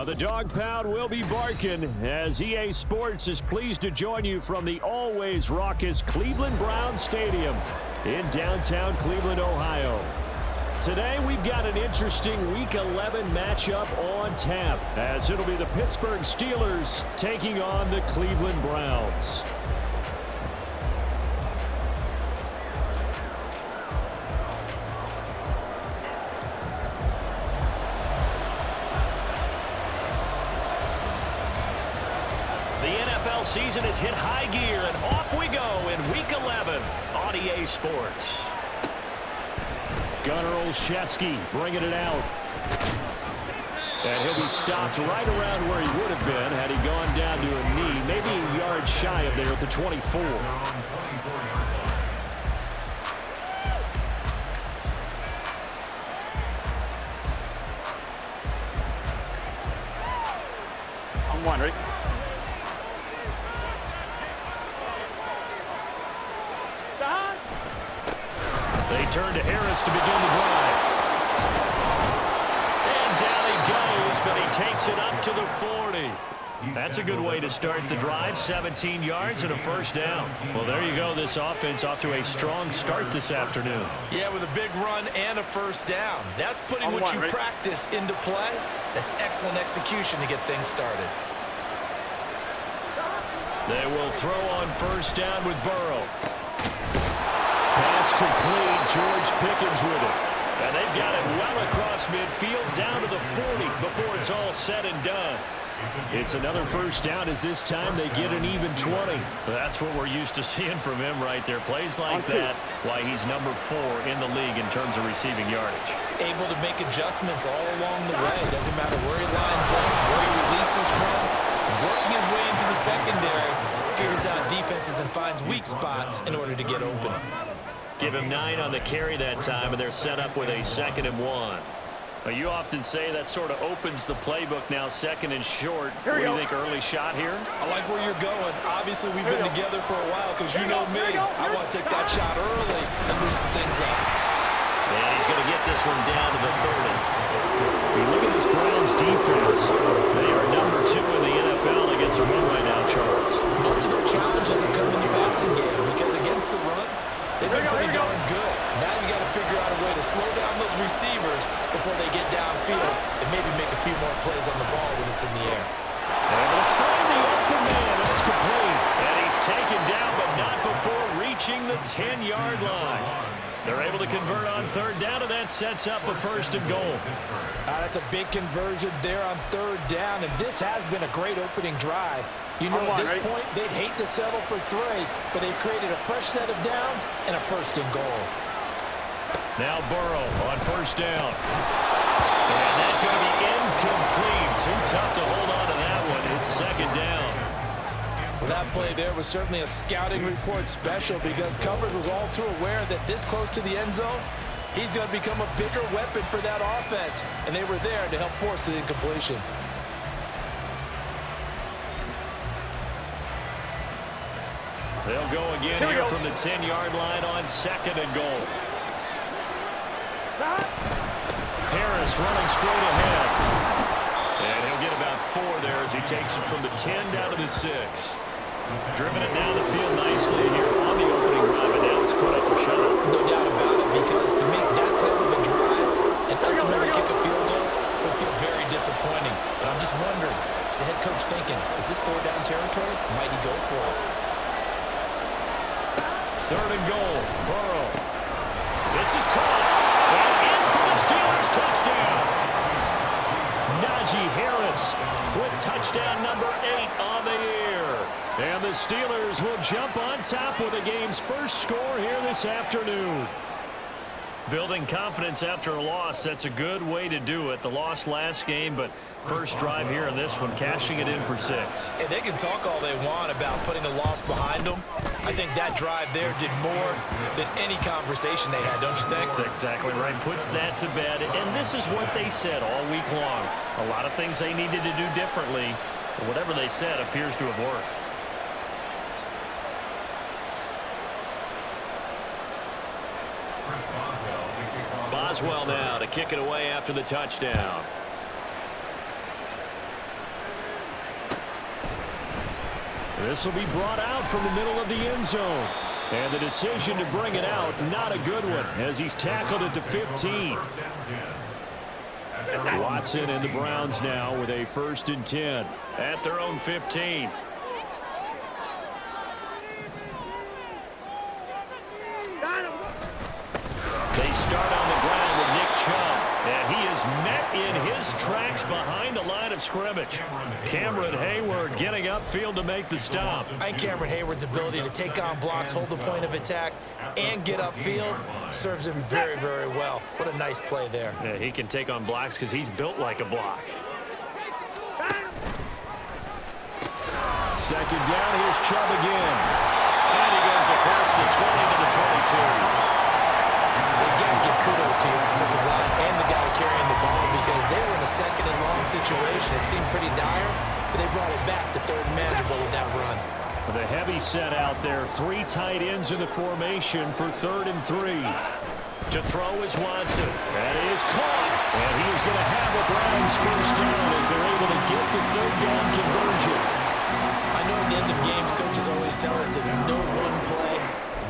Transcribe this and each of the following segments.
The dog pound will be barking as EA Sports is pleased to join you from the always raucous Cleveland Browns Stadium in downtown Cleveland, Ohio. Today we've got an interesting Week 11 matchup on tap as it'll be the Pittsburgh Steelers taking on the Cleveland Browns. The NFL season has hit high gear, and off we go in Week 11 on EA Sports. Gunnar Olszewski bringing it out. And he'll be stopped right around where he would have been had he gone down to a knee, maybe a yard shy of there at the 24. On one, Rick. They turn to Harris to begin the drive. And down he goes, but he takes it up to the 40. That's a good way to start the drive, 17 yards and a first down. Well, there you go. This offense off to a strong start this afternoon. Yeah, with a big run and a first down. That's putting what you practice into play. That's excellent execution to get things started. They will throw on first down with Burrow. Pass complete. George Pickens with it. And they've got it well across midfield down to the 40 before it's all said and done. It's another first down as this time they get an even 20. That's what we're used to seeing from him right there. Plays like that, why he's number 4 in the league in terms of receiving yardage. Able to make adjustments all along the way. Doesn't matter where he lines up, where he releases from. Working his way into the secondary. Figures out defenses and finds weak spots in order to get open. Give him 9 on the carry that time, and they're set up with a 2nd and 1. You often say that sort of opens the playbook now, 2nd and short. What do you think, early shot here? I like where you're going. Obviously, we've been together for a while because you know me. I want to take that shot early and loosen things up. And he's going to get this one down to the 30. You look at this Browns defense. They are number 2 in the NFL against the run right now, Charles. Most of their challenges have come in the passing game because against the run, they've been pretty darn good. Now you got to figure out a way to slow down those receivers before they get downfield and maybe make a few more plays on the ball when it's in the air. And they'll find the open man. That's complete. And he's taken down, but not before reaching the 10-yard line. They're able to convert on 3rd down, and that sets up a 1st and goal. That's a big conversion there on 3rd down, and this has been a great opening drive. You know, at this point, they'd hate to settle for 3, but they've created a fresh set of downs and a 1st and goal. Now Burrow on 1st down. And that's going to be incomplete. Too tough to hold on to that one. It's 2nd down. Well, that play there was certainly a scouting report special because coverage was all too aware that this close to the end zone, he's going to become a bigger weapon for that offense, and they were there to help force the incompletion. They'll go again here from the 10-yard line on 2nd and goal. Harris running straight ahead. And he'll get about 4 there as he takes it from the 10 down to the 6. Driven it down the field nicely here on the opening drive, and now it's put up or shut up. No doubt about it, because to make that type of a drive and ultimately kick a field goal would feel very disappointing. But I'm just wondering, is the head coach thinking, is this 4-down territory? Might he go for it? 3rd and goal. Burrow. This is caught. And in for the Steelers touchdown. Najee Harris with touchdown number 8 on the year. And the Steelers will jump on top with the game's first score here this afternoon. Building confidence after a loss, that's a good way to do it. The loss last game, but first drive here in this one, cashing it in for 6. And they can talk all they want about putting a loss behind them. I think that drive there did more than any conversation they had, don't you think? That's exactly right. Puts that to bed. And this is what they said all week long. A lot of things they needed to do differently. But whatever they said appears to have worked. Boswell now to kick it away after the touchdown. This will be brought out from the middle of the end zone. And the decision to bring it out, not a good one, as he's tackled at the 15. Watson and the Browns now with a 1st and 10 at their own 15. They start on the ground with Nick Chubb, and he is met in his tracks behind the line of scrimmage. Cameron Hayward getting upfield to make the stop. I think Cameron Hayward's ability to take on blocks, hold the point of attack, and get upfield serves him very, very well. What a nice play there. Yeah, he can take on blocks because he's built like a block. 2nd down, here's Chubb again. And he goes across the 20 to the 22. Again, give kudos to your offensive line and the guy carrying the ball because they were in a 2nd and long situation. It seemed pretty dire, but they brought it back to 3rd and manageable with that run. With a heavy set out there, 3 tight ends in the formation for 3rd and 3. To throw is Watson. That is caught. And he is going to have the Browns 1st down as they're able to get the 3rd down conversion. I know at the end of games, coaches always tell us that no one play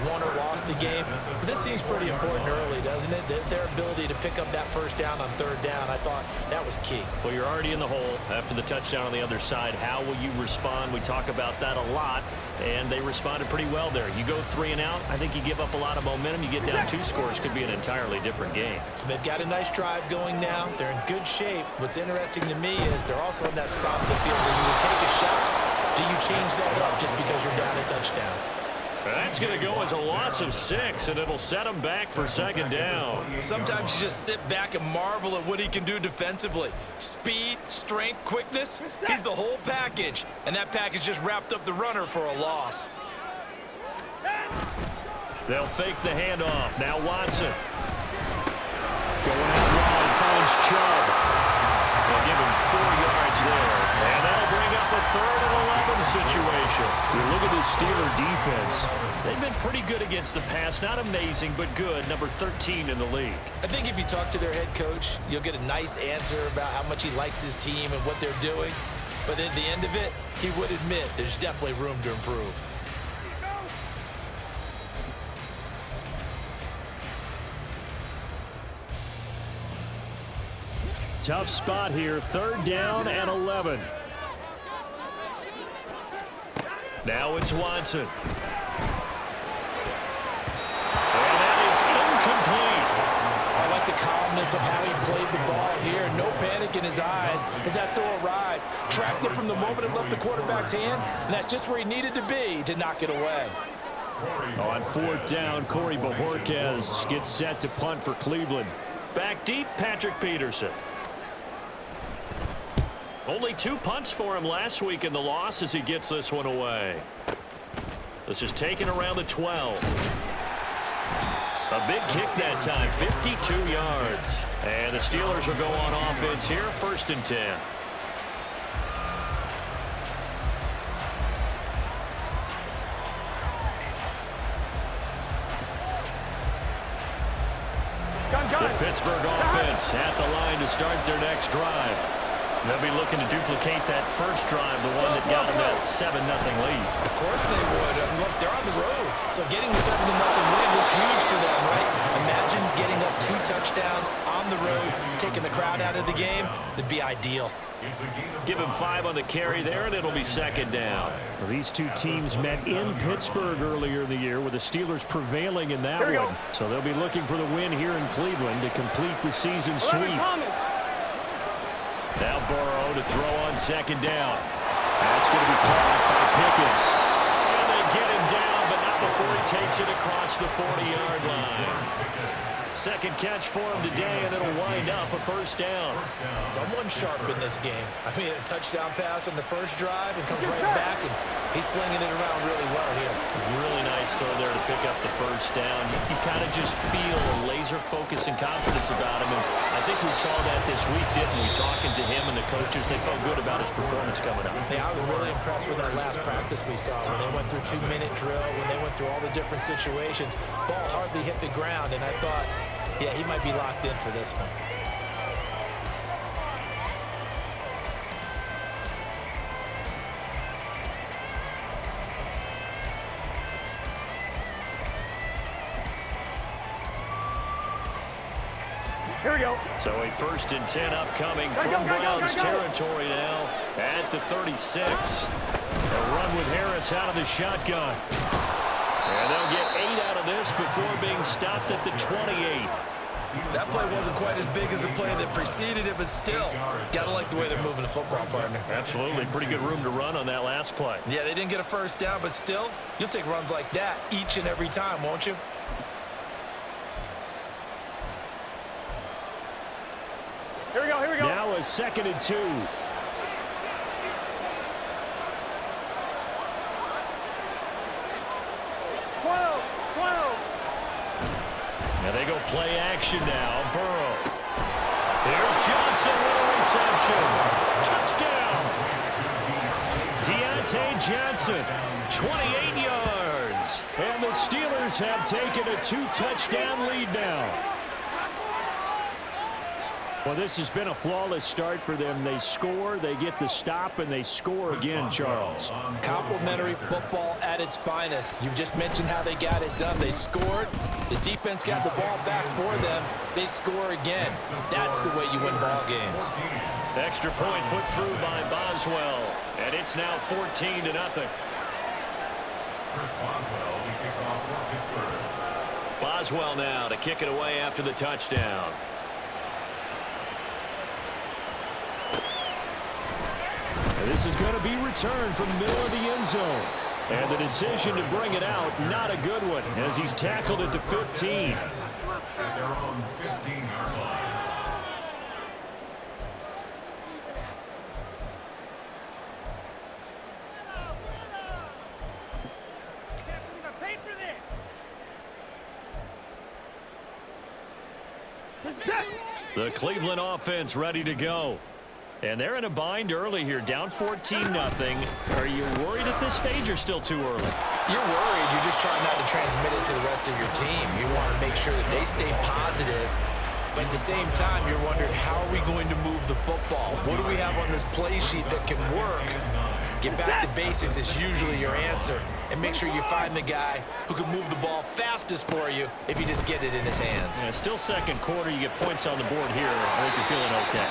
won or lost a game. But this seems pretty important early, doesn't it? Their ability to pick up that 1st down on 3rd down, I thought that was key. Well, you're already in the hole after the touchdown on the other side. How will you respond? We talk about that a lot, and they responded pretty well there. You go 3 and out, I think you give up a lot of momentum. You get down 2 scores, could be an entirely different game. So they've got a nice drive going now. They're in good shape. What's interesting to me is they're also in that spot of the field where you would take a shot. Do you change that up just because you're down a touchdown? That's going to go as a loss of 6, and it'll set him back for 2nd down. Sometimes you just sit back and marvel at what he can do defensively. Speed, strength, quickness, he's the whole package. And that package just wrapped up the runner for a loss. They'll fake the handoff. Now Watson. Going out wide, finds Chubb. They'll give him 4 yards there. And that'll bring up a 3rd and 11 situation. You look at this Steeler defense. They've been pretty good against the pass. Not amazing, but good. Number 13 in the league. I think if you talk to their head coach, you'll get a nice answer about how much he likes his team and what they're doing. But at the end of it, he would admit there's definitely room to improve. Tough spot here. 3rd down and 11. Now it's Watson. And that is incomplete. I like the calmness of how he played the ball here. No panic in his eyes as that throw arrived. Tracked it from the moment it left the quarterback's hand, and that's just where he needed to be to knock it away. On 4th down, Corey Bojorquez gets set to punt for Cleveland. Back deep, Patrick Peterson. Only 2 punts for him last week in the loss as he gets this one away. This is taken around the 12. A big kick that time, 52 yards. And the Steelers will go on offense here, 1st and 10. The Pittsburgh offense at the line to start their next drive. They'll be looking to duplicate that first drive, the one that got them that 7-0 lead. Of course they would. Look, they're on the road. So getting the 7-0 win was huge for them, right? Imagine getting up 2 touchdowns on the road, taking the crowd out of the game. That'd be ideal. Give him 5 on the carry there, and it'll be 2nd down. Well, these 2 teams met in Pittsburgh earlier in the year, with the Steelers prevailing in that one. So they'll be looking for the win here in Cleveland to complete the season sweep. Now Burrow to throw on 2nd down. That's going to be caught by Pickens. And they get him down, but not before he takes it across the 40-yard line. 2nd catch for him today, and it'll wind up a 1st down. Someone sharp in this game. I mean, a touchdown pass on the first drive and comes right back, and he's flinging it around really well here. Really nice throw there to pick up the 1st down. You kind of just feel a laser focus and confidence about him, and I think we saw that this week, didn't we? Talking to him and the coaches, they felt good about his performance coming up. Yeah, I was really impressed with that last practice we saw when they went through 2-minute drill, when they went through all the different situations. Ball hardly hit the ground, and I thought, yeah, he might be locked in for this one. we go. So a 1st and 10 upcoming from Browns territory now at the 36. A run with Harris out of the shotgun. And they'll get 8 out of this before being stopped at the 28. That play wasn't quite as big as the play that preceded it, but still, gotta like the way they're moving the football, partner. Absolutely. Pretty good room to run on that last play. Yeah, they didn't get a 1st down, but still, you'll take runs like that each and every time, won't you? Here we go, here we go. Now a 2nd and 2. Now they go play action now. Burrow. Here's Johnson with a reception. Touchdown. Deontay Johnson, 28 yards. And the Steelers have taken a 2-touchdown lead now. Well, this has been a flawless start for them. They score, they get the stop, and they score again, Charles. Complimentary football at its finest. You just mentioned how they got it done. They scored. The defense got the ball back for them. They score again. That's the way you win ball games. Extra point put through by Boswell, and it's now 14-0. Boswell now to kick it away after the touchdown. This is going to be returned from the middle of the end zone. And the decision to bring it out, not a good one, as he's tackled at the 15. At their own 15-yard line. The Cleveland offense ready to go. And they're in a bind early here, down 14-0. Are you worried at this stage or still too early? You're worried. You're just trying not to transmit it to the rest of your team. You want to make sure that they stay positive. But at the same time, you're wondering, how are we going to move the football? What do we have on this play sheet that can work? Get back to basics is usually your answer. And make sure you find the guy who can move the ball fastest for you if you just get it in his hands. Yeah, still second quarter. You get points on the board here. I think you're feeling okay.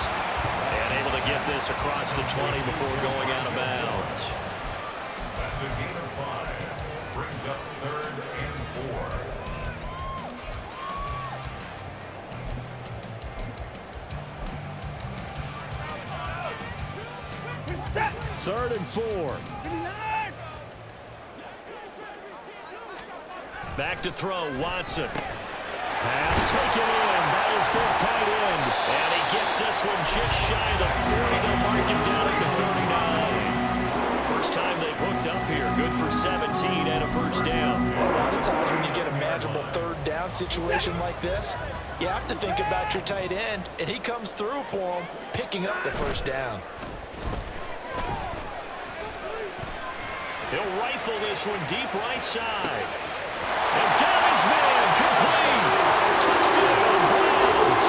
And able to get this across the 20 before going out of bounds. That's a gain of 5. Brings up 3rd and 4. 3rd and 4. Back to throw, Watson. Pass taken in by his big tight end. And he gets this one just shy of the 40. They'll mark him down at the 39. First time they've hooked up here. Good for 17 and a 1st down. A lot of times when you get a manageable 3rd down situation like this, you have to think about your tight end, and he comes through for him, picking up the 1st down. He'll rifle this one deep right side. And got his man complete. Touchdown, Browns.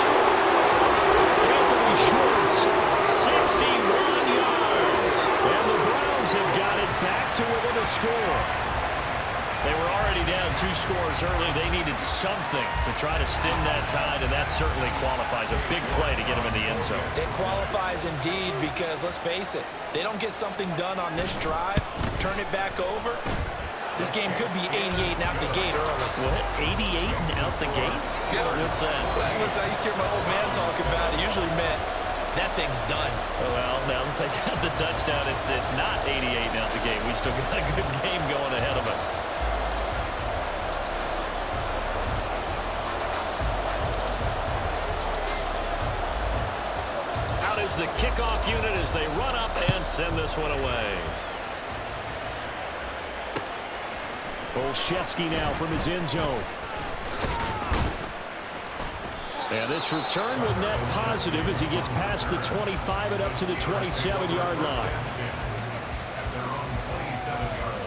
Anthony Schwartz, 61 yards. And the Browns have got it back to within a score. They were already down 2 scores early. They needed something to try to stem that tide, and that certainly qualifies. A big play to get them in the end zone. It qualifies indeed because, let's face it, they don't get something done on this drive, turn it back over, this game could be 88 and out the gate early. What? 88 and out the gate? Yeah. What's that? Well, listen, I used to hear my old man talk about it. Usually meant that thing's done. Well, now that they got the touchdown, it's not 88 and out the gate. We still got a good game going ahead of us. Out is the kickoff unit as they run up and send this one away. Olszewski now from his end zone. And this return will net positive as he gets past the 25 and up to the 27-yard line. At their own 27-yard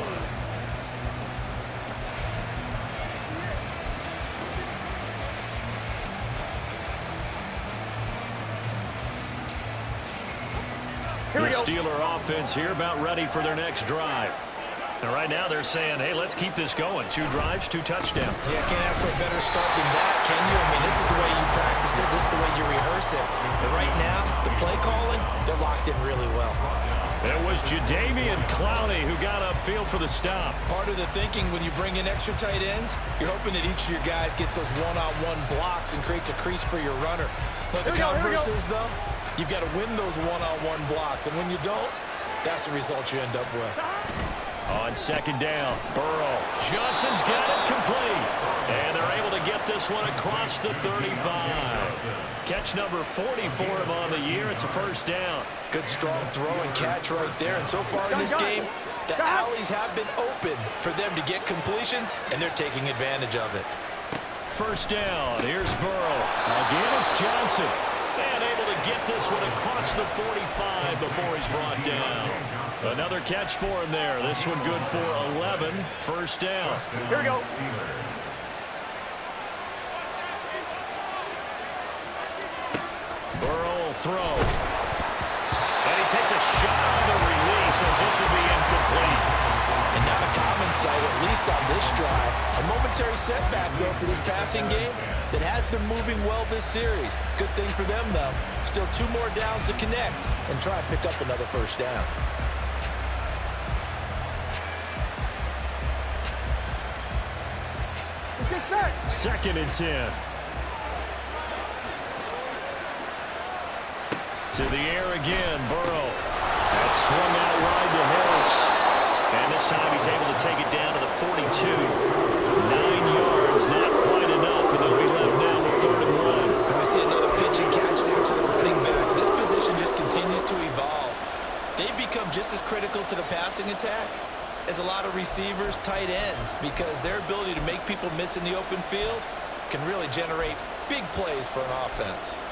line. The Steeler offense here about ready for their next drive. And right now they're saying, hey, let's keep this going. 2 drives, 2 touchdowns. Yeah, can't ask for a better start than that, can you? I mean, this is the way you practice it. This is the way you rehearse it. But right now, the play calling, they're locked in really well. It was Jadeveon Clowney who got upfield for the stop. Part of the thinking when you bring in extra tight ends, you're hoping that each of your guys gets those one-on-one blocks and creates a crease for your runner. But the converse is, though, you've got to win those one-on-one blocks. And when you don't, that's the result you end up with. On 2nd down, Burrow. Johnson's got it complete. And they're able to get this one across the 35. Catch number 40 for him on the year. It's a 1st down. Good, strong throw and catch right there. And so far in this game, the alleys have been open for them to get completions, and they're taking advantage of it. 1st down. Here's Burrow. Again, it's Johnson. And able to get this one across the 45 before he's brought down. Another catch for him there. This one good for 11. 1st down. Here we go. Burrow will throw. And he takes a shot on the release as this will be incomplete. And not a common sight, at least on this drive. A momentary setback, though, for this passing game that has been moving well this series. Good thing for them, though. Still 2 more downs to connect and try and pick up another 1st down. Let's get set. 2nd and 10. To the air again, Burrow. That swung out wide to Harris. And this time he's able to take it down to the 42. 9 yards, not quite enough, and they'll be left now with 3rd and 1. And we see another pitch and catch there to the running back. This position just continues to evolve. They become just as critical to the passing attack as a lot of receivers, tight ends, because their ability to make people miss in the open field can really generate big plays for an offense.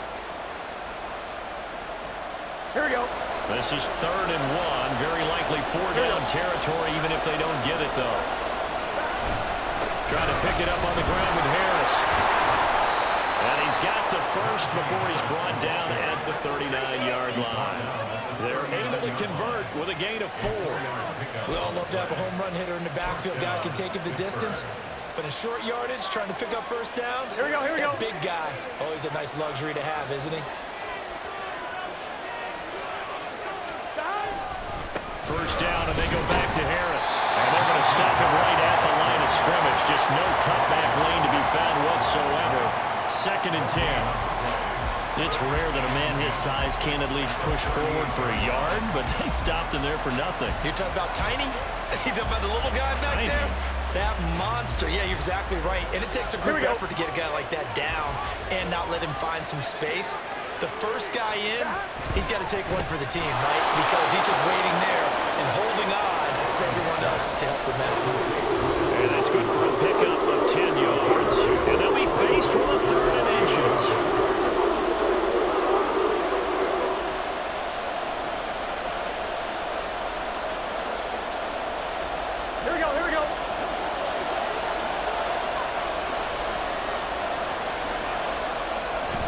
Here we go. This is 3rd and 1. Very likely 4-down territory, even if they don't get it, though. Trying to pick it up on the ground with Harris. And he's got the 1st before he's brought down at the 39-yard line. They're able to convert with a gain of 4. We all love to have a home run hitter in the backfield. Guy can take it the distance. But in short yardage, trying to pick up 1st downs. Here we go, here we go. That big guy, always a nice luxury to have, isn't he? 1st down, and they go back to Harris. And they're going to stop him right at the line of scrimmage. Just no cutback lane to be found whatsoever. 2nd and 10. It's rare that a man his size can at least push forward for a yard, but they stopped him there for nothing. You're talking about tiny? You're talking about the little guy back Tiny. there? That monster. Yeah, you're exactly right. And it takes a group effort to get a guy like that down and not let him find some space. The 1st guy in, he's got to take one for the team, right? Because he's just waiting there and holding on for everyone else to help him out. And that's good for a pickup of 10 yards. And they'll be faced with a 3rd and inches. Here we go, here we go.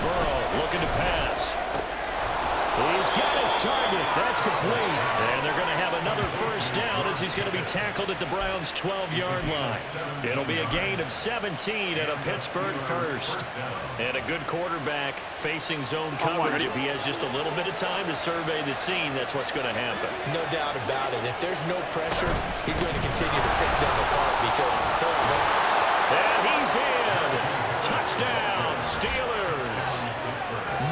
Burrow looking to pass. He's got his target. That's complete. And they're going to have another 1st down as he's going to be tackled at the Browns' 12-yard line. It'll be a gain of 17 and a Pittsburgh 1st. And a good quarterback facing zone coverage. If he has just a little bit of time to survey the scene, that's what's going to happen. No doubt about it. If there's no pressure, he's going to continue to pick them apart because he'll have And he's in. Touchdown, Steelers.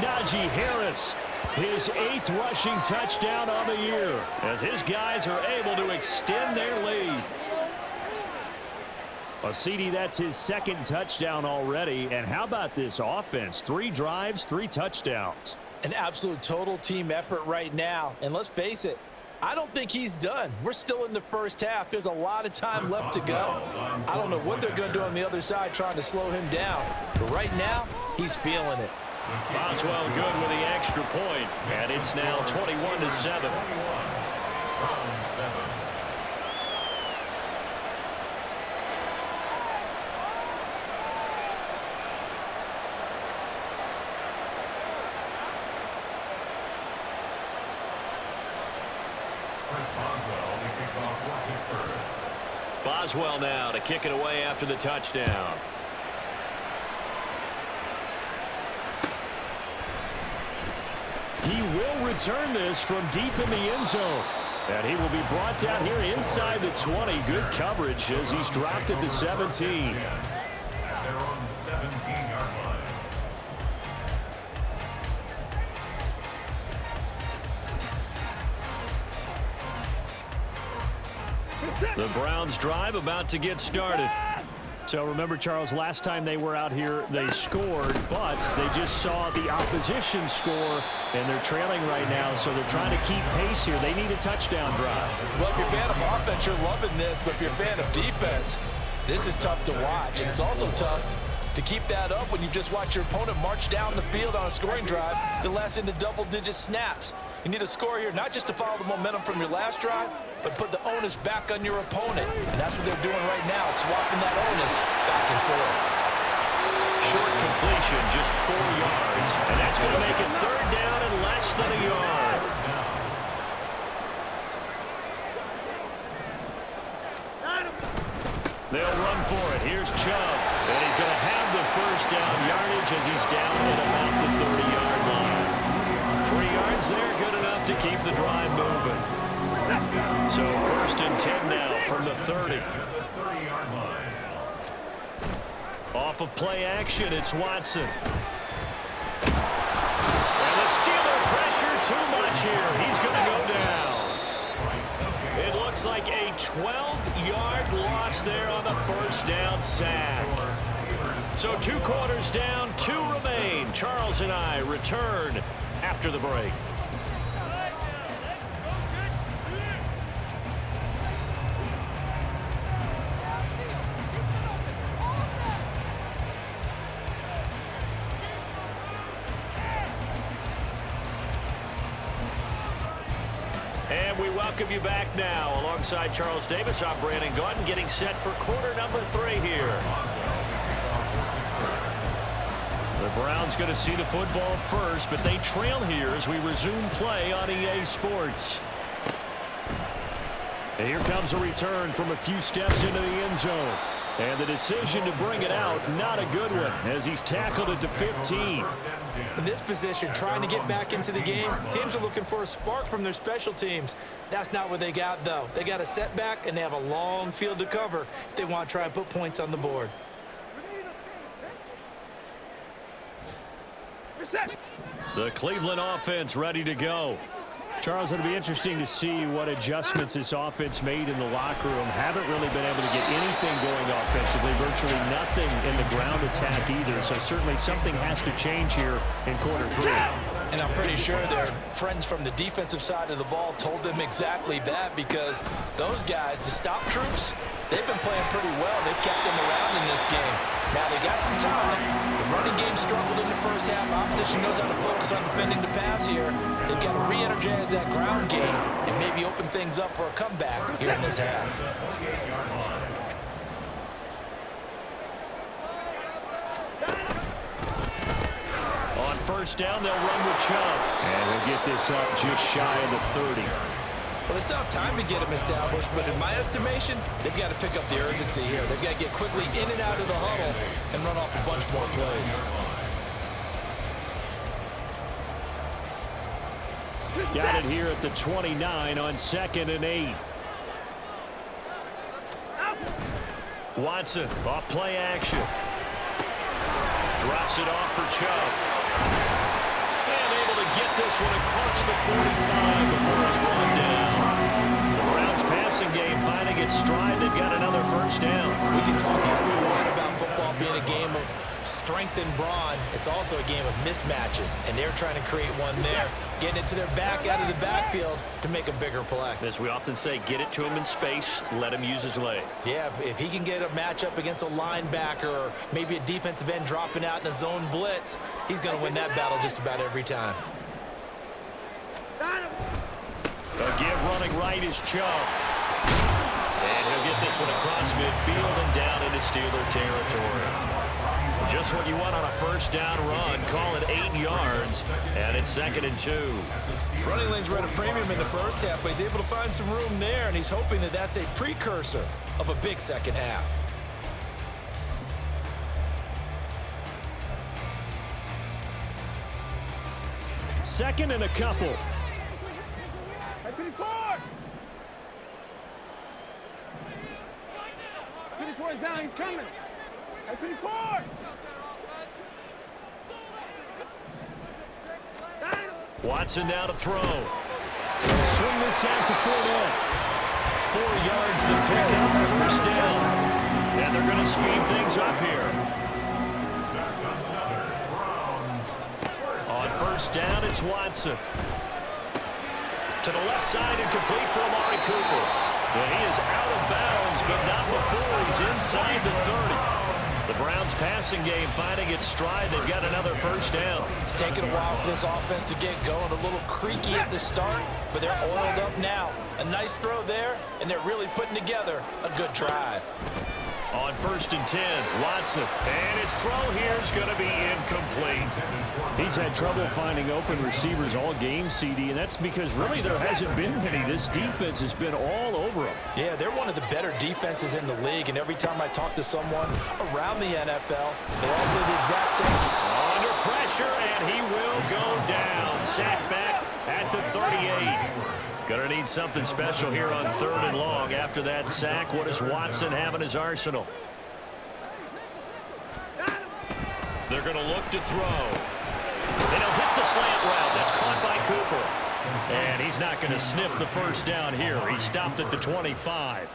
Najee Harris, his 8th rushing touchdown on the year, as his guys are able to extend their lead. Well, CD, that's his 2nd touchdown already. And how about this offense? 3 drives, 3 touchdowns. an absolute total team effort right now. And let's face it, I don't think he's done. We're still in the 1st half. There's a lot of time left to go. I don't know what they're going to do on the other side trying to slow him down. But right now, he's feeling it. Boswell good with the extra point, and it's now 21-7. Chris Boswell, the kickoff for Pittsburgh. Boswell now to kick it away after the touchdown. He will return this from deep in the end zone. And he will be brought down here inside the 20. Good coverage as he's dropped at the 17. And they're on the 17-yard line. The Browns drive about to get started. So remember, Charles, last time they were out here, they scored, but they just saw the opposition score, and they're trailing right now, so they're trying to keep pace here. They need a touchdown drive. Well, if you're a fan of offense, you're loving this, but if you're a fan of defense, this is tough to watch, and it's also tough to keep that up when you just watch your opponent march down the field on a scoring drive that lasts into double-digit snaps. You need a score here, not just to follow the momentum from your last drive, but put the onus back on your opponent. And that's what they're doing right now, swapping that onus back and forth. Short completion, just 4 yards. And that's going to make it third down and less than a yard. They'll run for it. Here's Chubb. And he's going to have the first down yardage as he's down at about the 30-yard line. 3 yards there, good enough to keep the drive moving. So first and 10 now from the 30. Off of play action, it's Watson. And the Steeler pressure too much here. He's going to go down. It looks like a 12-yard loss there on the first down sack. So 2 quarters down, 2 remain. Charles and I return after the break. And we welcome you back now. Alongside Charles Davis, I'm Brandon Gaudin, getting set for quarter number 3 here. The Browns going to see the football first, but they trail here as we resume play on EA Sports. And here comes a return from a few steps into the end zone. And the decision to bring it out, not a good one, as he's tackled at the 15. In this position, trying to get back into the game, teams are looking for a spark from their special teams. That's not what they got, though. They got a setback, and they have a long field to cover if they want to try and put points on the board. The Cleveland offense ready to go. Charles, it'll be interesting to see what adjustments this offense made in the locker room. Haven't really been able to get anything going offensively, virtually nothing in the ground attack either. So certainly something has to change here in quarter 3. And I'm pretty sure their friends from the defensive side of the ball told them exactly that, because those guys, the stop troops, they've been playing pretty well. They've kept them around in this game. Now they got some time. The running game struggled in the first half. Opposition knows how to focus on defending the pass here. They've got to re-energize that ground game and maybe open things up for a comeback here in this half. On first down, they'll run with Chubb. And he'll get this up just shy of the 30. Well, they still have time to get him established, but in my estimation, they've got to pick up the urgency here. They've got to get quickly in and out of the huddle and run off a bunch more plays. Got it here at the 29 on 2nd and 8. Watson off play action. Drops it off for Chubb. And able to get this one across the 45 before it's brought down. The Browns passing game finding its stride. They've got another first down. We can talk all we want about football being a game of strength and brawn. It's also a game of mismatches, and they're trying to create one there, getting it to their back out of the backfield to make a bigger play. As we often say, get it to him in space, let him use his leg. Yeah, if he can get a matchup against a linebacker or maybe a defensive end dropping out in a zone blitz, he's going to win that battle just about every time. A give running right is Chubb. And he'll get this one across midfield and down into Steeler territory. Just what you want on a first down run. Call it 8 yards, and it's 2nd and 2. Running lanes were at a premium in the first half, but he's able to find some room there, and he's hoping that that's a precursor of a big second half. Second and a couple. Down, he's coming. Watson now to throw. Swing this out to Fournette. 4 yards the pickup, first down. And they're going to speed things up here. On first down, it's Watson. To the left side and complete for Amari Cooper. And he is out of bounds, but not before he's inside the 30. The Browns passing game finding its stride. They've got another first down. It's taken a while for this offense to get going. A little creaky at the start, but they're oiled up now. A nice throw there, and they're really putting together a good drive. On first and 10, Watson. And his throw here is going to be incomplete. He's had trouble finding open receivers all game, CD, and that's because really there hasn't been many. This defense has been all over them. Yeah, they're one of the better defenses in the league, and every time I talk to someone around the NFL, they all say the exact same. Under pressure, and he will go down. Sack back at the 38. Going to need something special here on 3rd and long. After that sack, what does Watson have in his arsenal? They're going to look to throw. And he'll hit the slant route. That's caught by Cooper. And he's not going to sniff the first down here. He stopped at the 25.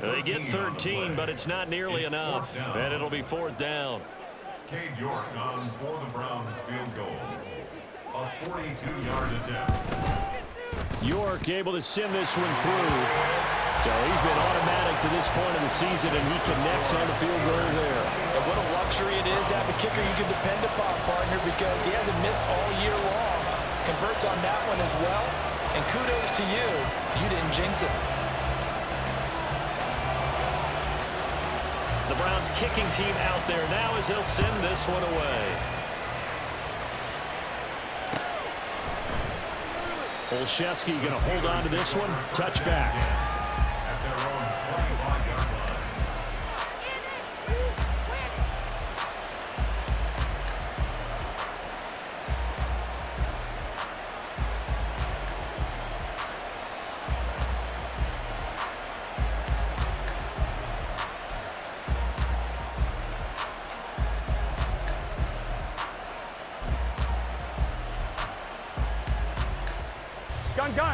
They get 13, but it's not nearly enough. And it'll be 4th down. Cade York on for the Browns field goal. A 42-yard attempt. York able to send this one through. So he's been automatic to this point of the season, and he connects on the field goal there. And what a luxury it is to have a kicker you can depend upon, partner, because he hasn't missed all year long. Converts on that one as well. And kudos to you. You didn't jinx it. The Browns kicking team out there now as they'll send this one away. Olszewski going to hold on to this one. Touchback. At their own 25-yard line.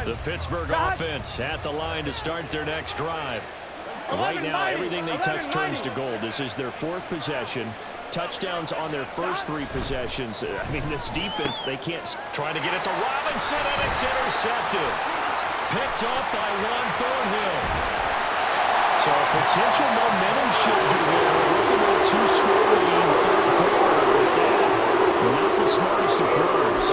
The Pittsburgh offense at the line to start their next drive. Right now, everything they touch turns to gold. This is their 4th possession. Touchdowns on their first 3 possessions. I mean, this defense, they can't. Trying to get it to Robinson, and it's intercepted. Picked up by Juan Thornhill. So a potential momentum shifter there. Looking at a 2-score lead, 3rd quarter. Not the smartest of throws.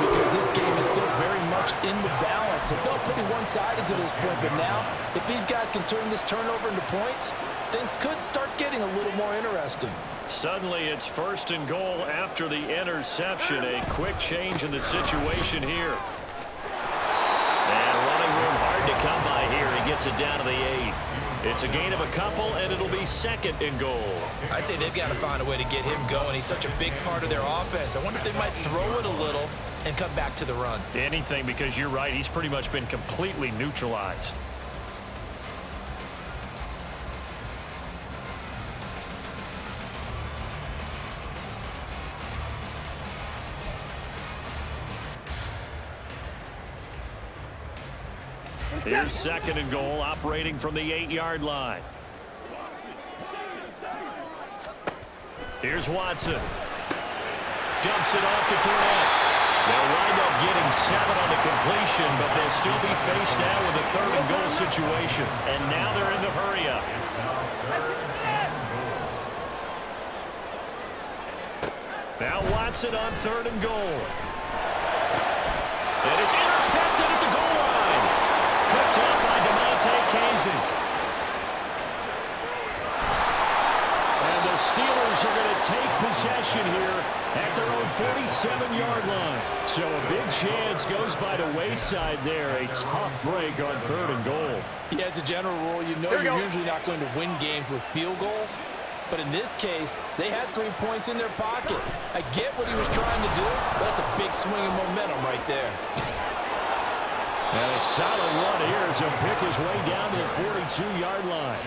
Because this game is still very much in the balance. It felt pretty one-sided to this point, but now, if these guys can turn this turnover into points, things could start getting a little more interesting. Suddenly, it's 1st and goal after the interception. A quick change in the situation here. And running room hard to come by here. He gets it down to the 8. It's a gain of a couple, and it'll be 2nd and goal. I'd say they've got to find a way to get him going. He's such a big part of their offense. I wonder if they might throw it a little and come back to the run. Anything, because you're right. He's pretty much been completely neutralized. Here's 2nd and goal, operating from the 8-yard line. Here's Watson. Dumps it off to Fournette. They'll wind up getting 7 on the completion, but they'll still be faced now with a 3rd and goal situation. And now they're in the hurry-up. Now Watson on 3rd and goal. And it's intercepted at the goal line. Picked up by Casey. And the Steelers are going to take possession here at their own 47-yard line. So a big chance goes by the wayside there. A tough break on 3rd and goal. Yeah, as a general rule, you know you're usually not going to win games with field goals. But in this case, they had 3 points in their pocket. I get what he was trying to do, but that's a big swing of momentum right there. And a solid run here as he'll pick his way down to the 42-yard line.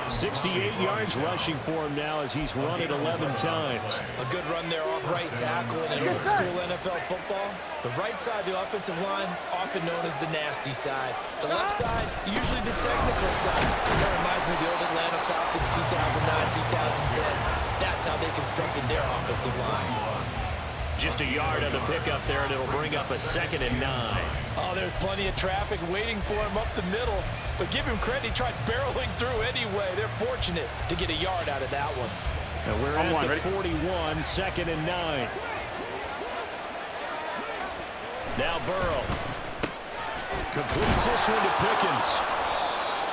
68 yards rushing for him now as he's run it 11 times. A good run there off right tackle in an old-school NFL football. The right side of the offensive line, often known as the nasty side. The left side, usually the technical side. That reminds me of the old Atlanta Falcons 2009-2010. That's how they constructed their offensive line. Just a yard on the pickup there, and it'll bring up a 2nd and 9. Oh, there's plenty of traffic waiting for him up the middle. But give him credit, he tried barreling through anyway. They're fortunate to get a yard out of that one. And we're at the 41, 2nd and 9. Now Burrow. Completes this one to Pickens.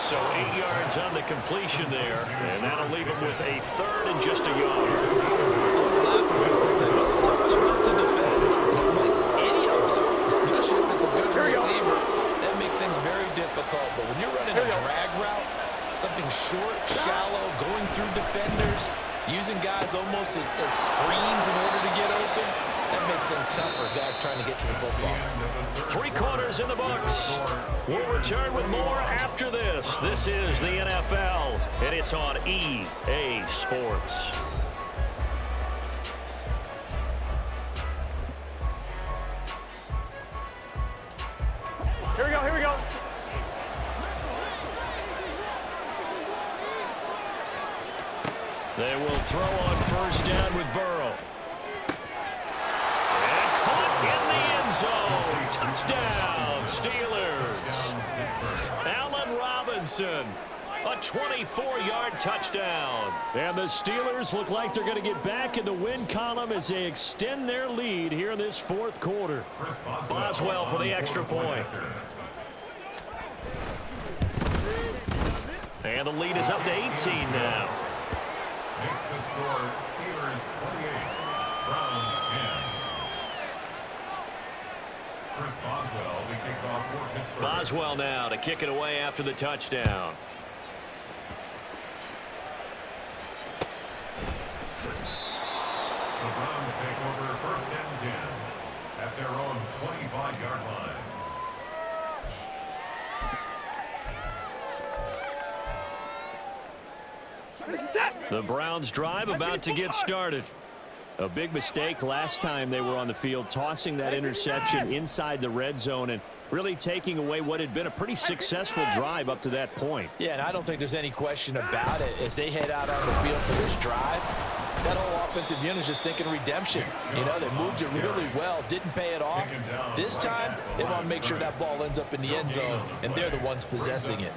So 8 yards on the completion there, and that'll leave him with a 3rd and just a yard. I was laughing when they said, what's the toughest route to defend? I'm like, any of them, especially if it's a good receiver. That makes things very difficult. But when you're running a drag route, something short, shallow, going through defenders, using guys almost as screens in order to get open, that makes things tough for guys trying to get to the football. 3 quarters in the books. We'll return with more after this. This is the NFL, and it's on EA Sports. Here we go, here we go. They will throw on 1st down with Burrow. And caught in the end zone. Touchdown, Steelers. Allen Robinson, a 24-yard touchdown. And the Steelers look like they're going to get back in the win column as they extend their lead here in this 4th quarter. Boswell for the extra point. And the lead is up to 18 now. Makes the score Steelers 28, Browns 10. Chris Boswell, the kickoff for Pittsburgh. Boswell now to kick it away after the touchdown. The Browns take over 1st and 10 at their own 25-yard line. The Browns drive about to get started. A big mistake last time they were on the field, tossing that interception inside the red zone and really taking away what had been a pretty successful drive up to that point. Yeah, and I don't think there's any question about it. As they head out on the field for this drive, that whole offensive unit is just thinking redemption. You know, they moved it really well, didn't pay it off. This time, they want to make sure that ball ends up in the end zone, and they're the ones possessing it.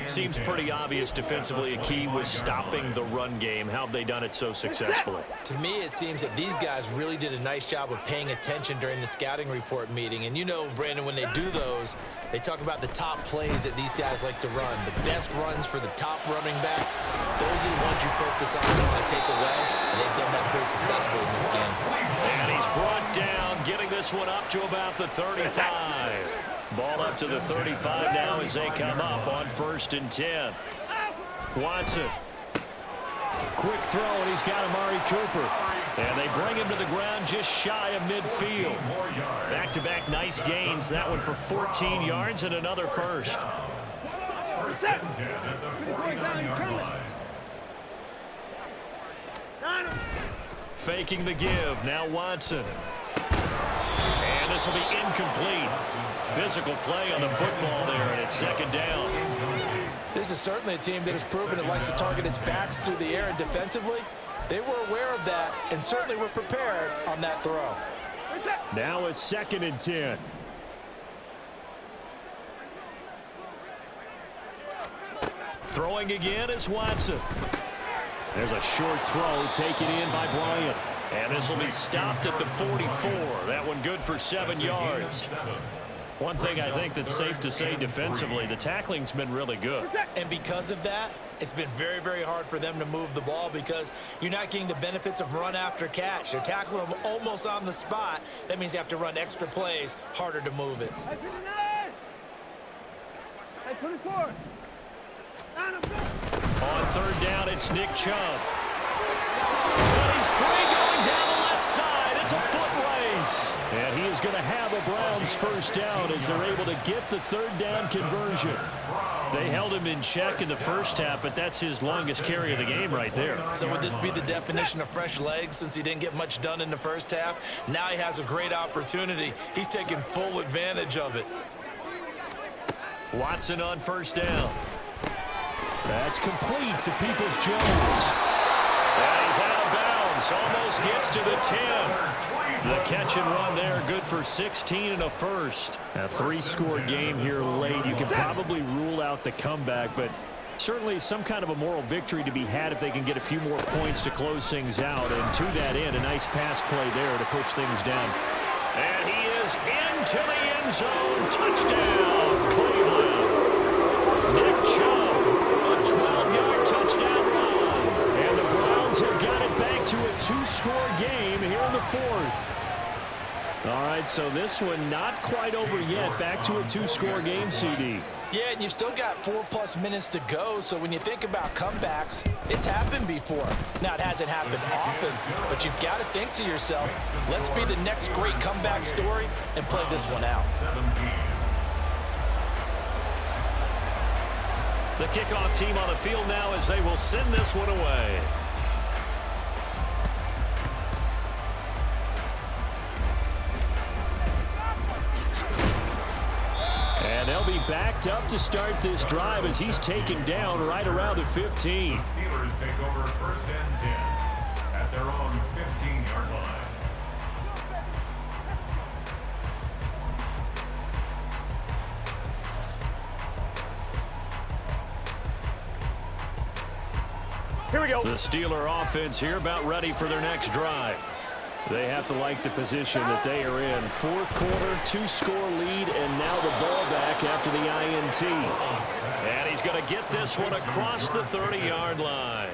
Seems pretty obvious defensively. A key was stopping the run game. How have they done it so successfully? To me, it seems that these guys really did a nice job of paying attention during the scouting report meeting. And you know, Brandon, when they do those, they talk about the top plays that these guys like to run. The best runs for the top running back, those are the ones you focus on and want to take away. And they've done that pretty successfully in this game. And he's brought down, getting this one up to about the 35. Ball up to the 35 now as they come up on 1st and 10. Watson. Quick throw, and he's got Amari Cooper. And they bring him to the ground just shy of midfield. Back-to-back nice gains. That one for 14 yards and another first. 1st and 10 at the 49-yard line. Faking the give. Now Watson. And this will be incomplete. Physical play on the football there, and it's 2nd down. This is certainly a team that has proven it likes to target its backs through the air, and defensively, they were aware of that and certainly were prepared on that throw. Now it's 2nd and 10. Throwing again is Watson. There's a short throw taken in by Bryant. And this will be stopped at the 44. That one good for 7 yards. One thing I think that's safe to say defensively, the tackling's been really good. And because of that, it's been very, very hard for them to move the ball because you're not getting the benefits of run after catch. They're tackling them almost on the spot. That means you have to run extra plays, harder to move it. Hey, 24. On third down, it's Nick Chubb. But he's free going down the left side. It's a foot race. And he is going to have a Browns first down as they're able to get the third down conversion. They held him in check in the first half, but that's his longest carry of the game right there. So would this be the definition of fresh legs since he didn't get much done in the first half? Now he has a great opportunity. He's taking full advantage of it. Watson on first down. That's complete to Peoples-Jones. And he's out of bounds. Almost gets to the 10. The catch and run there, good for 16 and a first. A three-score game here late. You can probably rule out the comeback, but certainly some kind of a moral victory to be had if they can get a few more points to close things out. And to that end, a nice pass play there to push things down. And he is into the end zone. Touchdown, Cleveland. Nick Chubb, a 12-yard touchdown run. And the Browns have got it back to a two-score game here in the fourth. All right, so this one not quite over yet. Back to a two-score game, CD. Yeah, and you've still got 4+ minutes to go, so when you think about comebacks, it's happened before. Now, it hasn't happened often, but you've got to think to yourself, let's be the next great comeback story and play this one out. The kickoff team on the field now as they will send this one away. And they'll be backed up to start this drive as he's taken down right around the 15. The Steelers take over first and 10 at their own 15-yard line. Here we go. The Steeler offense here about ready for their next drive. They have to like the position that they are in. Fourth quarter, two-score lead, and now the ball back after the INT. And he's going to get this one across the 30-yard line.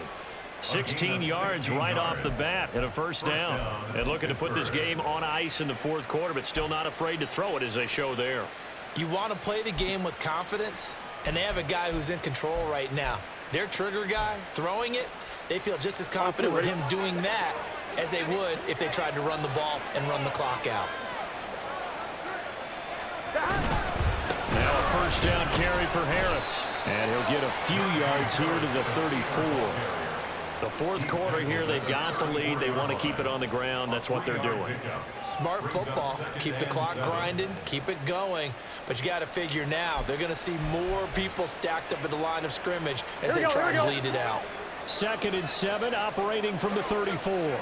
16 yards right off the bat and a first down. And looking to put this game on ice in the fourth quarter, but still not afraid to throw it as they show there. You want to play the game with confidence, and they have a guy who's in control right now. Their trigger guy throwing it, they feel just as confident with him doing that as they would if they tried to run the ball and run the clock out. Now a first down carry for Harris. And he'll get a few yards here to the 34. The fourth quarter here, they've got the lead. They want to keep it on the ground. That's what they're doing. Smart football. Keep the clock grinding. Keep it going. But you got to figure now, they're going to see more people stacked up at the line of scrimmage as they try to bleed it out. 2nd and 7, operating from the 34.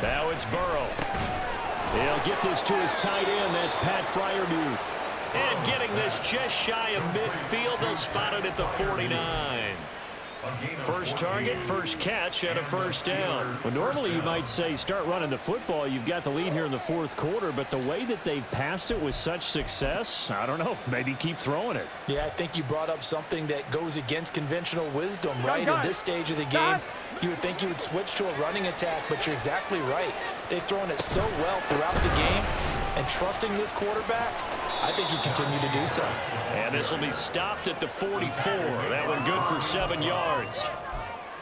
Now it's Burrow. He'll get this to his tight end. That's Pat Freiermuth. And getting this just shy of midfield. They'll spot it at the 49. First target, first catch, and a first down. Well, normally you might say start running the football. You've got the lead here in the fourth quarter, but the way that they've passed it with such success, I don't know, maybe keep throwing it. Yeah, I think you brought up something that goes against conventional wisdom, right? At this stage of the game, you would think you would switch to a running attack, but you're exactly right. They've thrown it so well throughout the game, and trusting this quarterback, I think you continue to do so. And this will be stopped at the 44. That one good for 7 yards.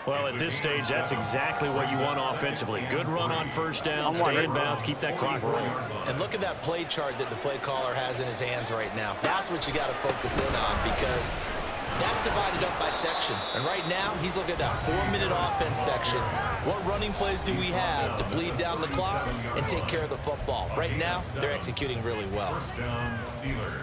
Well, at this stage, that's exactly what you want offensively. Good run on first down, stay in bounds, keep that clock rolling. And look at that play chart that the play caller has in his hands right now. That's what you got to focus in on because that's divided up by sections. And right now, he's looking at that 4-minute offense section. What running plays do we have to bleed down the clock and take care of the football? Right now, they're executing really well. First down, Steelers.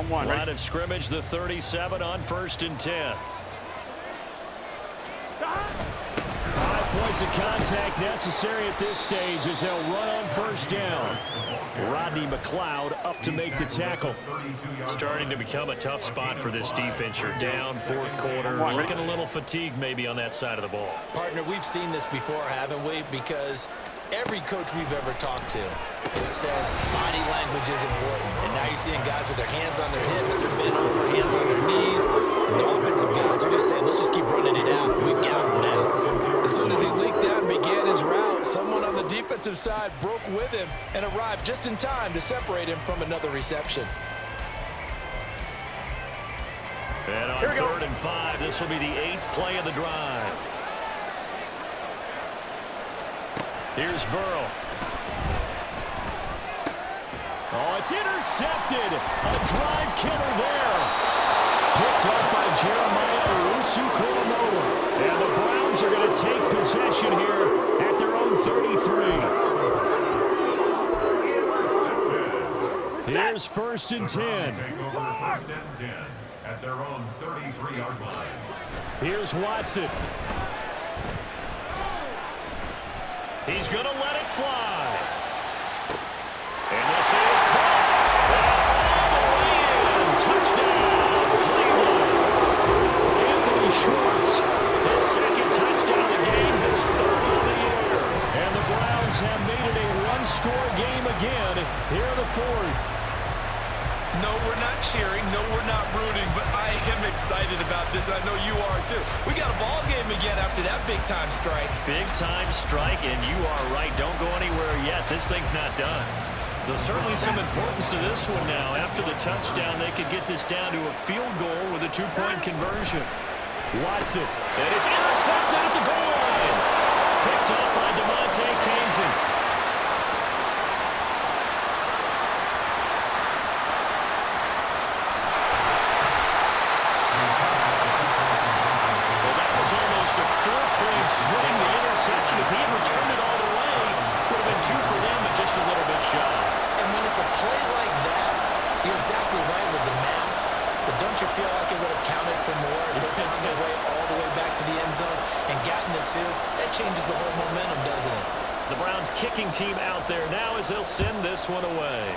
Line of scrimmage, the 37 on 1st and 10. 5 points of contact necessary at this stage as they'll run on first down. Rodney McLeod up to make the tackle. Starting to become a tough spot for this defense. You're down fourth quarter. Looking a little fatigued maybe on that side of the ball. Partner, we've seen this before, haven't we? Because every coach we've ever talked to says body language is important. And now you're seeing guys with their hands on their hips, they're bent over, hands on their knees. And the offensive guys are just saying, let's just keep running it out. We've got him now. As soon as he leaked out and began his route, someone on the defensive side broke with him and arrived just in time to separate him from another reception. And on 3rd and 5, this will be the 8th play of the drive. Here's Burrow. Oh, it's intercepted. A drive killer there. Picked up by Jeremiah Owusu-Koramoah. And the Browns are going to take possession here at their own 33. Here's 1st and 10. Take over 1st and 10 at their own 33-yard line. Here's Watson. He's going to let it fly. And this is caught. All the way in. Touchdown, Cleveland. Anthony Schwartz. His 2nd touchdown of the game, his 3rd on the year. And the Browns have made it a one-score game again here in the 4th. No, we're not cheering. No, we're not rooting. But I am excited about this. I know you are, too. We got a ball game again after that big-time strike. Big-time strike, and you are right. Don't go anywhere yet. This thing's not done. There's certainly some importance to this one now. After the touchdown, they could get this down to a field goal with a 2-point conversion. Watson. And it's intercepted at the goal line. Picked up by Devontae Kazin. Swing the interception. If he had returned it all the way, would have been 2 for them, but just a little bit shy. And when it's a play like that, you're exactly right with the math. But don't you feel like it would have counted for more if they found their way all the way back to the end zone and gotten the 2? That changes the whole momentum, doesn't it? The Browns kicking team out there now as they'll send this one away.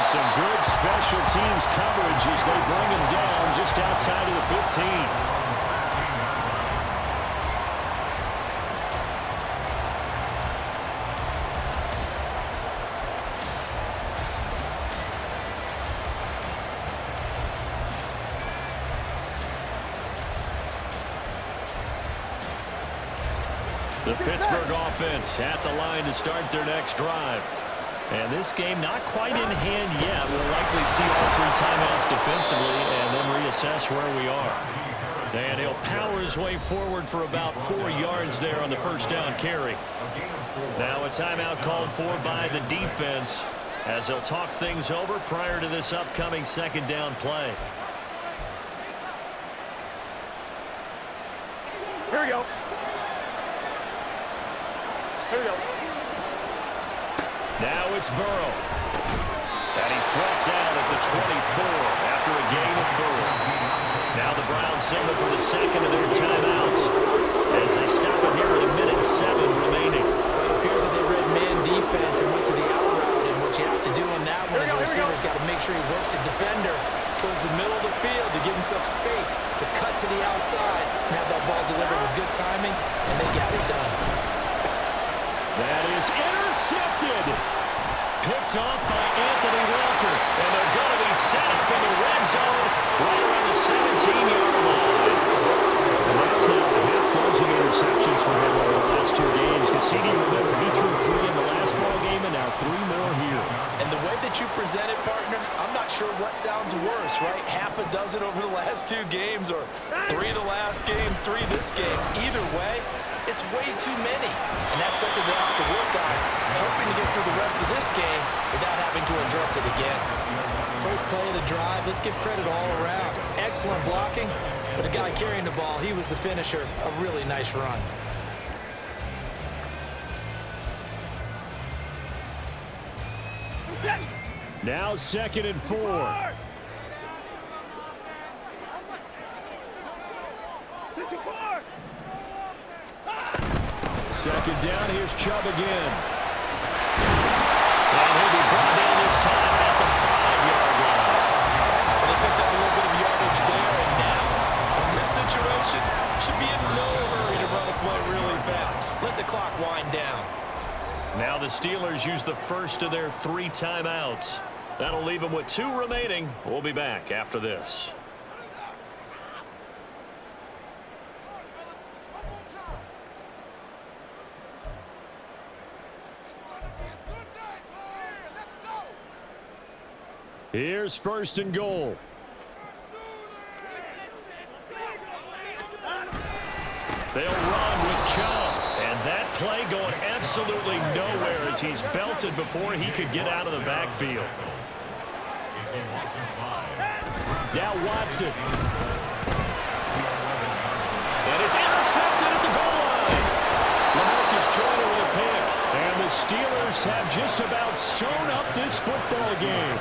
Some good special teams coverage as they bring him down just outside of the 15. The Pittsburgh offense at the line to start their next drive. And this game not quite in hand yet. We'll likely see all 3 timeouts defensively and then reassess where we are. And he'll power his way forward for about 4 yards there on the first down carry. Now a timeout called for by the defense as they'll talk things over prior to this upcoming 2nd down play. Here we go. Here we go. Now it's Burrow. And he's brought down at the 24 after a gain of 4. Now the Browns signal for the 2nd of their timeouts as they stop it here at 1:07 remaining. Well, it appears that they read man defense and went to the out route. And what you have to do on that one is the receiver's got to make sure he works the defender towards the middle of the field to give himself space to cut to the outside and have that ball delivered with good timing, and they got it done. That is intercepted. Picked off by Anthony Walker. And they're going to be set up in the red zone right around the 17-yard line. And that's now a half-dozen interceptions for him over the last 2 games. Cassini, remember, he threw 3 in the last ball game and now 3 more here. And the way that you present it, partner, I'm not sure what sounds worse, right? Half a dozen over the last 2 games or 3 the last game, 3 this game. Either way, it's way too many. And that's something they'll have to work on, hoping to get through the rest of this game without having to address it again. First play of the drive, let's give credit all around. Excellent blocking, but the guy carrying the ball, he was the finisher. A really nice run. Now 2nd and 4. Second down, here's Chubb again. And he'll be brought down this time at the 5-yard line. Well, they picked up a little bit of yardage there, and now, in this situation, should be in no hurry to run a play really fast. Let the clock wind down. Now the Steelers use the first of their 3 timeouts. That'll leave them with 2 remaining. We'll be back after this. Here's 1st and goal. They'll run with Chubb. And that play going absolutely nowhere as he's belted before he could get out of the backfield. Now Watson. And it's intercepted at the goal line. LaMarcus Joyner with a pick. And the Steelers have just about sewn up this football game.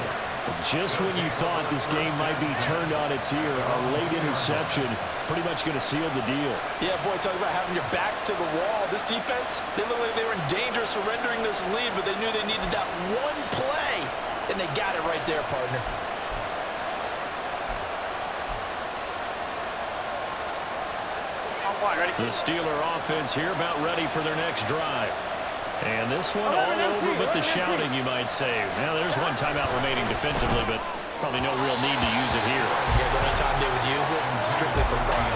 Just when you thought this game might be turned on its ear, a late interception pretty much going to seal the deal. Yeah, boy, talk about having your backs to the wall. This defense, they looked like they were in danger of surrendering this lead, but they knew they needed that one play, and they got it right there, partner. The Steeler offense here about ready for their next drive. And this one all over but the shouting, you might say. Now, there's one timeout remaining defensively, but probably no real need to use it here. Yeah, the only time they would use it, strictly for pride.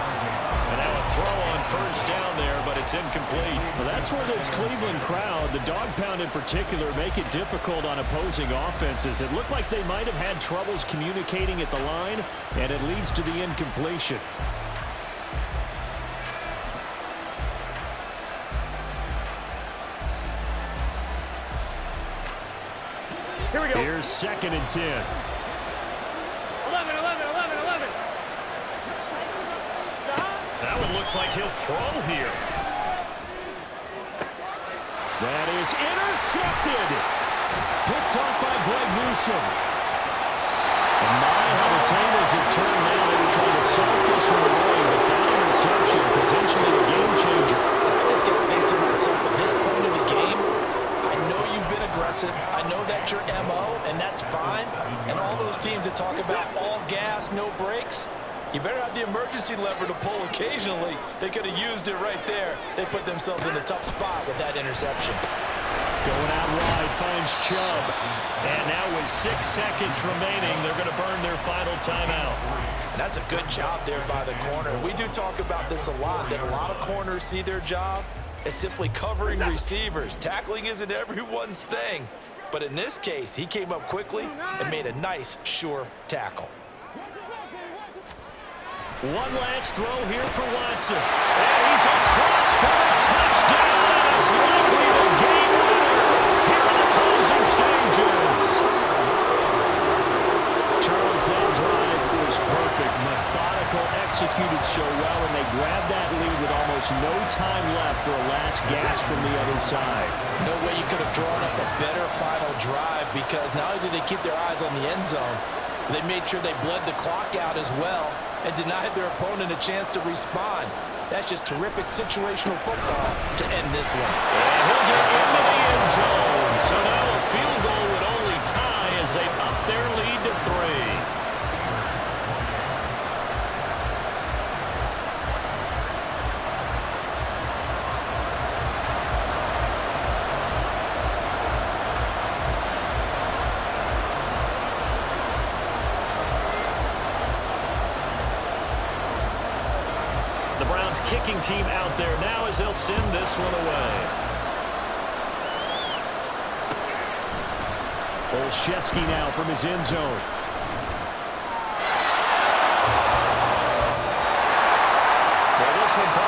And now a throw on 1st down there, but it's incomplete. Well, that's where this Cleveland crowd, the dog pound in particular, make it difficult on opposing offenses. It looked like they might have had troubles communicating at the line, and it leads to the incompletion. Here we go. Here's 2nd and 10. 11. That one looks like he'll throw here. That is intercepted. Picked off by Greg Newsome. And my, how the tables have turned now. They were trying to soak this one away, but that interception, potentially a game changer. I just got to think to myself, at this point in the game, I know you've been aggressive. I know that's your MO, and that's fine. And all those teams that talk about all gas, no brakes, you better have the emergency lever to pull occasionally. They could have used it right there. They put themselves in a tough spot with that interception. Going out wide, finds Chubb. And now with 6 seconds remaining, they're going to burn their final timeout. And that's a good job there by the corner. We do talk about this a lot, that a lot of corners see their job as simply covering receivers. Tackling isn't everyone's thing. But in this case, he came up quickly and made a nice, sure tackle. One last throw here for Watson. And he's across for a touchdown. It's likely the game winner here in the closing stages. Charles, that drive was perfect. Methodical, executed so well, and they grabbed that lead with almost no time left for a last gasp from the other side. No way you could have drawn up a better final drive, because not only did they keep their eyes on the end zone, they made sure they bled the clock out as well and denied their opponent a chance to respond. That's just terrific situational football to end this one. And he'll get into the end zone. So now a field goal would only tie as they up their lead to 3. Kicking team out there now as they'll send this one away. Olszewski now from his end zone.